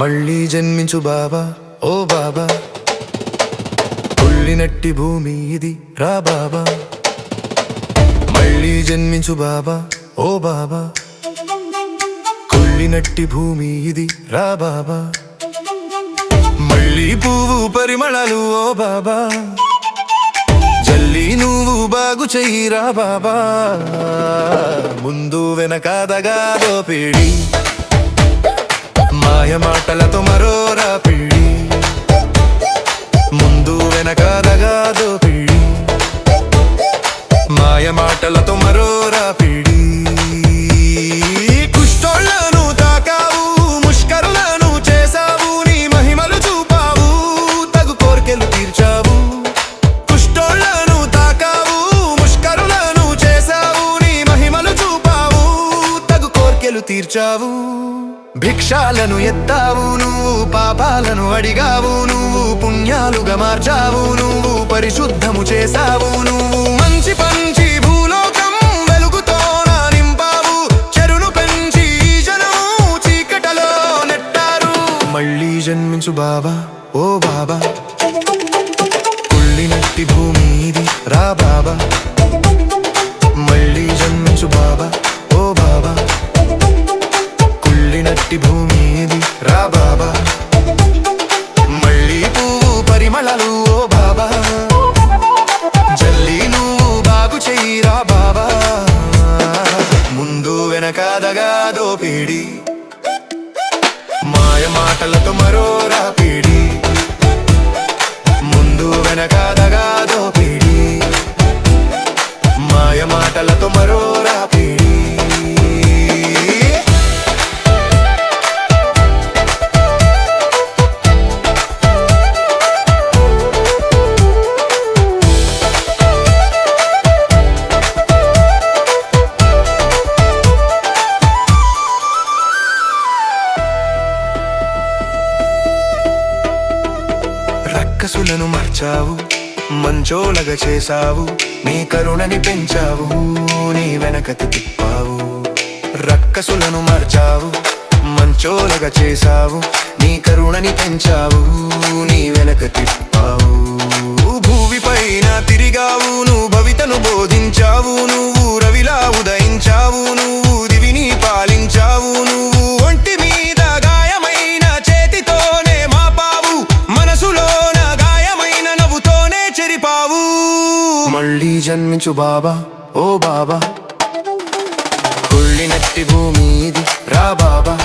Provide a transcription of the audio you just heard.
మళ్ళీ జన్మించు బాబా ఓ బాబా, కుళ్ళినట్టి భూమి ఇది రా బాబా. మళ్ళీ జన్మించు బాబా ఓ బాబా, కుళ్ళినట్టి భూమి ఇది రా బాబా. మళ్ళీ పువ్వు పరిమళాలు ఓ బాబా, జల్లి నువ్వు బాగు చెయ్యిరా బాబా. ముందు వెనకాదగా దోపిడి, మాయ మాటలతో మరో రాపిడి. ముందు వెనకాదగా దోపిడి, మాయ మాటలతో మరో రాపిడి. కుష్ఠోళ్ళను తాకావు, ముష్కరులను చేసావు, నీ మహిమలు చూపావు, తగు కోర్కెలు తీర్చావు. కుష్ఠోళ్ళను తాకావు, ముష్కరులను చేసావు, నీ మహిమలు చూపావు, తగు కోర్కెలు తీర్చావు. భిక్షాలను ఎత్తావు నువ్వు, పాపాలను అడిగావు నువ్వు, పుణ్యాలుగా మార్చావు నువ్వు, పరిశుద్ధము చేసావు నువ్వు. మంచి పంచి భూలోకం వెలుగుతో నింపావు, చెరును పెంచి జనము చీకటలో నెట్టారు. మళ్ళీ జన్మించు బాబా ఓ బాబా, కుళ్ళినట్టి భూమి ఇది రా బాబా. మళ్ళీ జన్మించు బాబా ఓ బాబా, కుళ్ళినట్టి భూమి ఇది రా బాబా. మళ్ళీ పువ్వు పరిమళాలు ఓ బాబా, జల్లి నువ్వు బాగు చెయ్యిరా బాబా. ముందు వెనకాదగా దోపిడి, మాయ మాటలతో మరో రాపిడి. ముందు వెనకాదగా దోపిడి, మాయ మాటలతో మరో రాపిడి. రక్కసులను మార్చావు, మంచోలగా చేసావు, నీ కరుణని పెంచావు, నీ వెనకతి తిప్పావు. రక్కసులను మార్చావు, మంచోలగా చేసావు, నీ కరుణని పెంచావు, నీ వెనక తిప్పావు. భూమి పైన తిరిగావు నువ్వు, భవితను బోధించావు నువ్వు, రవిలా ఉదయించావు నువ్వు, దివిని పాలించావు నువ్వు. ఒంటి మీద గాయమైన చేతితోనే మాపావు, మనసులోన గాయమైన నవ్వుతోనే చెరిపావు. మళ్ళీ జన్మించు బాబా ఓ బాబా, కుళ్ళినట్టి భూమి ఇది రా బాబా.